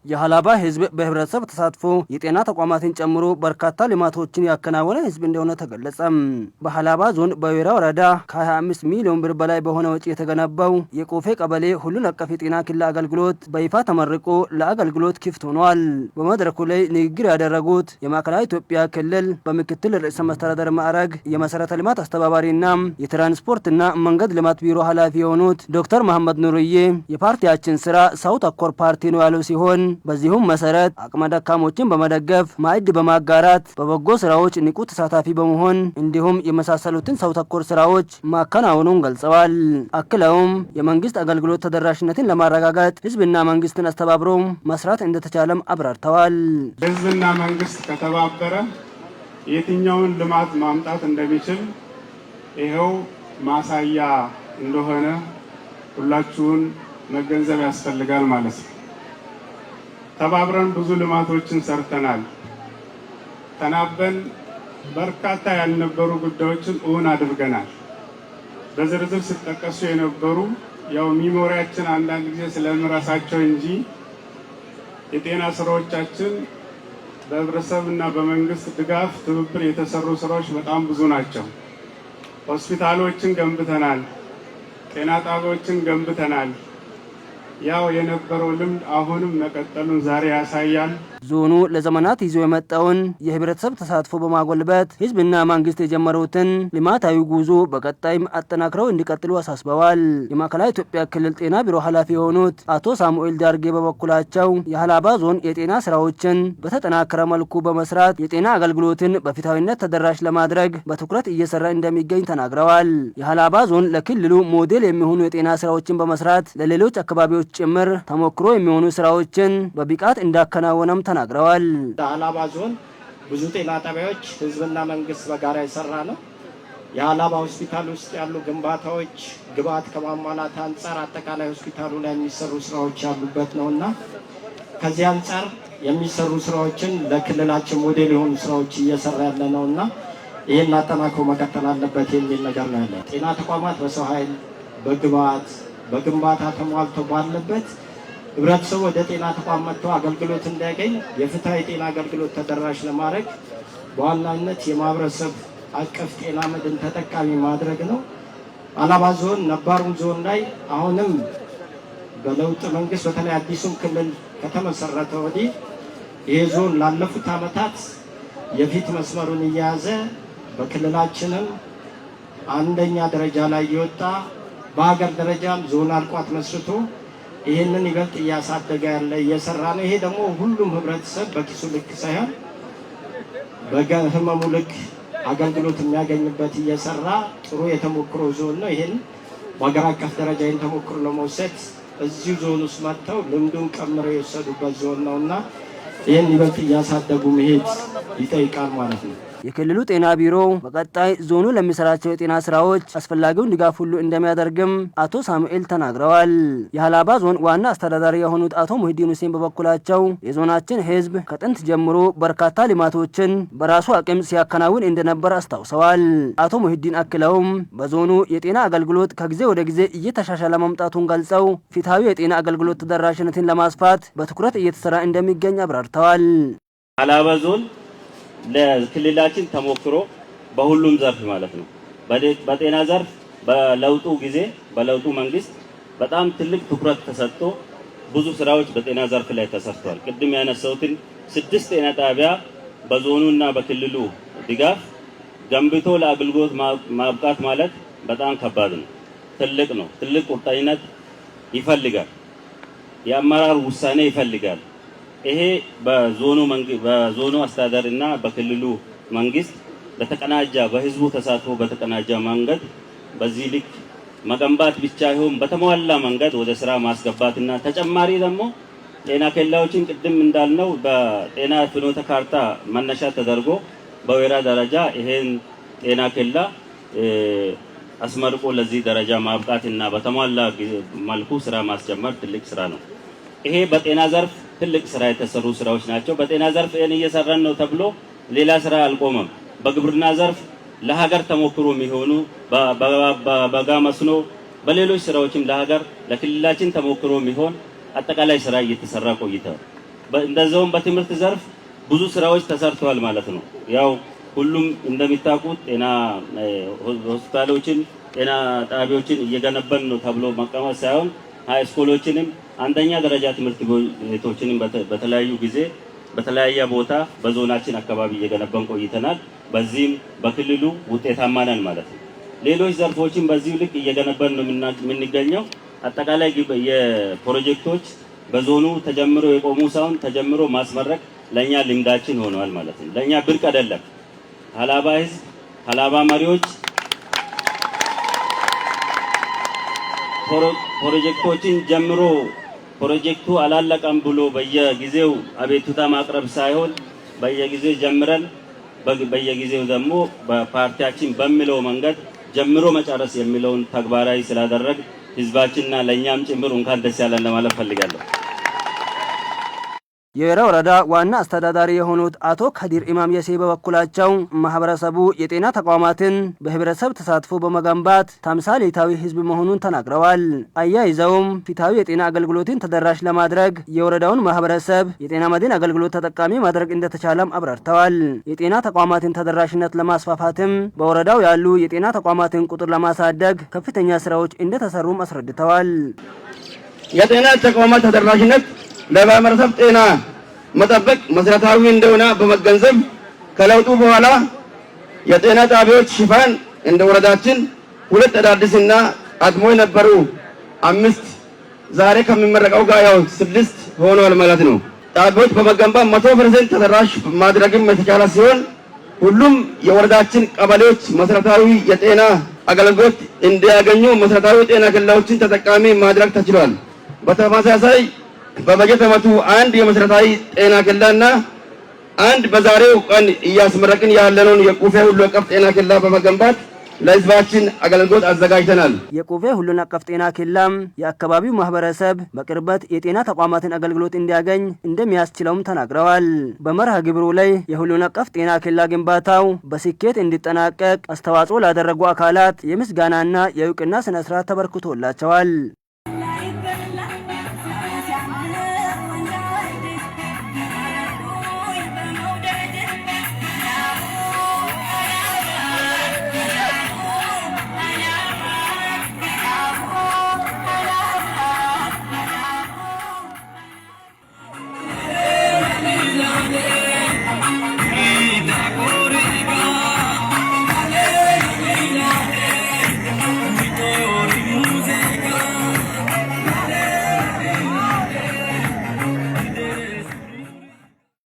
የሃላባ ህዝብ በህብረተሰብ ተሳትፎ የጤና ተቋማትን ጨምሮ በርካታ ልማቶችን ያከናወነ ህዝብ እንደሆነ ተገለጸ። በሃላባ ዞን በወይራ ወረዳ ከ25 ሚሊዮን ብር በላይ በሆነ ወጪ የተገነባው የቆፌ ቀበሌ ሁሉን አቀፍ የጤና ኬላ አገልግሎት በይፋ ተመርቆ ለአገልግሎት ክፍት ሆኗል። በመድረኩ ላይ ንግግር ያደረጉት የማዕከላዊ ኢትዮጵያ ክልል በምክትል ርዕሰ መስተዳድር ማዕረግ የመሰረተ ልማት አስተባባሪና የትራንስፖርትና መንገድ ልማት ቢሮ ኃላፊ የሆኑት ዶክተር መሐመድ ኑርዬ የፓርቲያችን ስራ ሰው ተኮር ፓርቲ ነው ያሉ ሲሆን በዚሁም መሰረት አቅመ ደካሞችን በመደገፍ ማዕድ በማጋራት በበጎ ስራዎች ንቁ ተሳታፊ በመሆን እንዲሁም የመሳሰሉትን ሰው ተኮር ስራዎች ማከናወኑን ገልጸዋል። አክለውም የመንግስት አገልግሎት ተደራሽነትን ለማረጋጋት ህዝብና መንግስትን አስተባብሮ መስራት እንደተቻለም አብራርተዋል። ህዝብና መንግስት ከተባበረ የትኛውን ልማት ማምጣት እንደሚችል ይሄው ማሳያ እንደሆነ ሁላችሁን መገንዘብ ያስፈልጋል ማለት ነው። ተባብረን ብዙ ልማቶችን ሰርተናል። ተናበን በርካታ ያልነበሩ ጉዳዮችን እውን አድርገናል። በዝርዝር ሲጠቀሱ የነበሩ ያው ሚሞሪያችን አንዳንድ ጊዜ ስለምረሳቸው እንጂ የጤና ስራዎቻችን በህብረተሰብና በመንግስት ድጋፍ ትብብር የተሰሩ ስራዎች በጣም ብዙ ናቸው። ሆስፒታሎችን ገንብተናል። ጤና ጣቢያዎችን ገንብተናል። ያው የነበረው ልምድ አሁንም መቀጠሉን ዛሬ ያሳያል። ዞኑ ለዘመናት ይዞ የመጣውን የህብረተሰብ ተሳትፎ በማጎልበት ህዝብና መንግስት የጀመሩትን ልማታዊ ጉዞ በቀጣይም አጠናክረው እንዲቀጥሉ አሳስበዋል። የማዕከላዊ ኢትዮጵያ ክልል ጤና ቢሮ ኃላፊ የሆኑት አቶ ሳሙኤል ዳርጌ በበኩላቸው የሃላባ ዞን የጤና ስራዎችን በተጠናከረ መልኩ በመስራት የጤና አገልግሎትን በፍትሃዊነት ተደራሽ ለማድረግ በትኩረት እየሰራ እንደሚገኝ ተናግረዋል። የሃላባ ዞን ለክልሉ ሞዴል የሚሆኑ የጤና ስራዎችን በመስራት ለሌሎች አካባቢዎች ጭምር ተሞክሮ የሚሆኑ ስራዎችን በብቃት እንዳከናወነም ተናግረዋል። ሃላባ ዞን ብዙ ጤና ጣቢያዎች ህዝብና መንግስት በጋራ የሰራ ነው። የሃላባ ሆስፒታል ውስጥ ያሉ ግንባታዎች ግብዓት ከማሟላት አንጻር አጠቃላይ ሆስፒታሉ ላይ የሚሰሩ ስራዎች ያሉበት ነውና ከዚህ አንጻር የሚሰሩ ስራዎችን ለክልላችን ሞዴል የሆኑ ስራዎች እየሰራ ያለ ነውና ይሄን አጠናክሮ መቀጠል አለበት የሚል ነገር ነው ያለው። ጤና ተቋማት በሰው ኃይል በግብዓት በግንባታ ተሟልቶ ባለበት ህብረተሰቡ ወደ ጤና ተቋም መጥቶ አገልግሎት እንዲያገኝ የፍትሃዊ ጤና አገልግሎት ተደራሽ ለማድረግ በዋናነት የማህበረሰብ አቀፍ ጤና መድን ተጠቃሚ ማድረግ ነው። ሃላባ ዞን ነባሩን ዞን ላይ አሁንም በለውጥ መንግስት በተለይ አዲሱም ክልል ከተመሰረተ ወዲህ ይሄ ዞን ላለፉት ዓመታት የፊት መስመሩን እየያዘ በክልላችንም አንደኛ ደረጃ ላይ የወጣ በሀገር ደረጃም ዞን አልቋት መስርቶ ይሄንን ይበልጥ እያሳደገ ያለ እየሰራ ነው። ይሄ ደግሞ ሁሉም ህብረተሰብ በኪሱ ልክ ሳይሆን በህመሙ ልክ አገልግሎት የሚያገኝበት እየሰራ ጥሩ የተሞክሮ ዞን ነው። ይሄን በሀገር አቀፍ ደረጃ ይሄን ተሞክሮ ለመውሰድ እዚሁ ዞን ውስጥ መጥተው ልምዱን ቀምረው የወሰዱበት ዞን ነውና ይሄን ይበልጥ እያሳደጉ መሄድ ይጠይቃል ማለት ነው። የክልሉ ጤና ቢሮ በቀጣይ ዞኑ ለሚሰራቸው የጤና ስራዎች አስፈላጊውን ድጋፍ ሁሉ እንደሚያደርግም አቶ ሳሙኤል ተናግረዋል። የሃላባ ዞን ዋና አስተዳዳሪ የሆኑት አቶ ሙሂዲን ሁሴን በበኩላቸው የዞናችን ህዝብ ከጥንት ጀምሮ በርካታ ልማቶችን በራሱ አቅም ሲያከናውን እንደነበር አስታውሰዋል። አቶ ሙሂዲን አክለውም በዞኑ የጤና አገልግሎት ከጊዜ ወደ ጊዜ እየተሻሻለ መምጣቱን ገልጸው ፍትሃዊ የጤና አገልግሎት ተደራሽነትን ለማስፋት በትኩረት እየተሰራ እንደሚገኝ አብራርተዋል። ሃላባ ዞን ለክልላችን ተሞክሮ በሁሉም ዘርፍ ማለት ነው። በጤና ዘርፍ በለውጡ ጊዜ በለውጡ መንግስት በጣም ትልቅ ትኩረት ተሰጥቶ ብዙ ስራዎች በጤና ዘርፍ ላይ ተሰርቷል። ቅድም ያነሳሁትን 6 ጤና ጣቢያ በዞኑና በክልሉ ድጋፍ ገንብቶ ለአገልግሎት ማብቃት ማለት በጣም ከባድ ነው። ትልቅ ነው። ትልቅ ቁርጠኝነት ይፈልጋል። የአመራር ውሳኔ ይፈልጋል። ይሄ በዞኑ አስተዳደርና በክልሉ መንግስት በተቀናጀ በህዝቡ ተሳትፎ በተቀናጀ መንገድ በዚህ ልክ መገንባት ብቻ ይሁን በተሟላ መንገድ ወደ ስራ ማስገባትና ተጨማሪ ደግሞ ጤና ኬላዎችን ቅድም እንዳልነው በጤና ፍኖተ ካርታ መነሻ ተደርጎ በወይራ ደረጃ ይሄን ጤና ኬላ አስመርቆ ለዚህ ደረጃ ማብቃትና በተሟላ መልኩ ስራ ማስጀመር ትልቅ ስራ ነው። ይሄ በጤና ዘርፍ ትልቅ ስራ የተሰሩ ስራዎች ናቸው። በጤና ዘርፍ እየን እየሰራን ነው ተብሎ ሌላ ስራ አልቆመም። በግብርና ዘርፍ ለሀገር ተሞክሮ የሚሆኑ በበጋ መስኖ በሌሎች ስራዎችም ለሀገር ለክልላችን ተሞክሮ የሚሆን አጠቃላይ ስራ እየተሰራ ቆይቷል። እንደዛውም በትምህርት ዘርፍ ብዙ ስራዎች ተሰርተዋል ማለት ነው። ያው ሁሉም እንደሚታቁት ጤና ሆስፒታሎችን፣ ጤና ጣቢያዎችን እየገነባን ነው ተብሎ መቀመጥ ሳይሆን ሃይ ስኩሎችንም አንደኛ ደረጃ ትምህርት ቤቶችንም በተለያዩ ጊዜ በተለያየ ቦታ በዞናችን አካባቢ እየገነባን ቆይተናል። በዚህም በክልሉ ውጤታማ ነን ማለት ነው። ሌሎች ዘርፎችን በዚሁ ልክ እየገነባን ነው የምንገኘው። አጠቃላይ የፕሮጀክቶች በዞኑ ተጀምሮ የቆሙ ሳይሆን ተጀምሮ ማስመረቅ ለኛ ልምዳችን ሆኗል ማለት ነው። ለኛ ብርቅ አይደለም። ሀላባ ህዝብ፣ ሀላባ መሪዎች ፕሮጀክቶችን ጀምሮ ፕሮጀክቱ አላለቀም ብሎ በየጊዜው አቤቱታ ማቅረብ ሳይሆን በየጊዜው ጀምረን በየጊዜው ደግሞ በፓርቲያችን በሚለው መንገድ ጀምሮ መጨረስ የሚለውን ተግባራዊ ስላደረግ ህዝባችንና ለኛም ጭምር እንኳን ደስ ያለን ለማለት ፈልጋለሁ። የወይራ ወረዳ ዋና አስተዳዳሪ የሆኑት አቶ ከዲር ኢማም የሴ በበኩላቸው ማህበረሰቡ የጤና ተቋማትን በህብረተሰብ ተሳትፎ በመገንባት ተምሳሌታዊ ህዝብ መሆኑን ተናግረዋል። አያይዘውም ፍትሃዊ የጤና አገልግሎትን ተደራሽ ለማድረግ የወረዳውን ማህበረሰብ የጤና መድን አገልግሎት ተጠቃሚ ማድረግ እንደተቻለም አብራርተዋል። የጤና ተቋማትን ተደራሽነት ለማስፋፋትም በወረዳው ያሉ የጤና ተቋማትን ቁጥር ለማሳደግ ከፍተኛ ስራዎች እንደተሰሩም አስረድተዋል። የጤና ተቋማት ተደራሽነት ለማህበረሰብ ጤና መጠበቅ መሰረታዊ እንደሆነ በመገንዘብ ከለውጡ በኋላ የጤና ጣቢያዎች ሽፋን እንደ ወረዳችን 2 አዳዲስና ቀድሞ የነበሩ 5 ዛሬ ከሚመረቀው ጋር ያው 6 ሆኗል ማለት ነው። ጣቢያዎች በመገንባት 100% ተደራሽ ማድረግም የተቻለ ሲሆን ሁሉም የወረዳችን ቀበሌዎች መሰረታዊ የጤና አገልግሎት እንዲያገኙ መሰረታዊ ጤና ኬላዎችን ተጠቃሚ ማድረግ ተችሏል። በተመሳሳይ በበጀት ዓመቱ 1 የመሰረታዊ ጤና ኬላና 1 በዛሬው ቀን እያስመረቅን ያለነውን የቁፌ ሁሉ አቀፍ ጤና ኬላ በመገንባት ለህዝባችን አገልግሎት አዘጋጅተናል። የቁፌ ሁሉን አቀፍ ጤና ኬላም የአካባቢው ማህበረሰብ በቅርበት የጤና ተቋማትን አገልግሎት እንዲያገኝ እንደሚያስችለውም ተናግረዋል። በመርሃ ግብሩ ላይ የሁሉን አቀፍ ጤና ኬላ ግንባታው በስኬት እንዲጠናቀቅ አስተዋጽኦ ላደረጉ አካላት የምስጋናና የእውቅና ስነ ስርዓት ተበርክቶላቸዋል።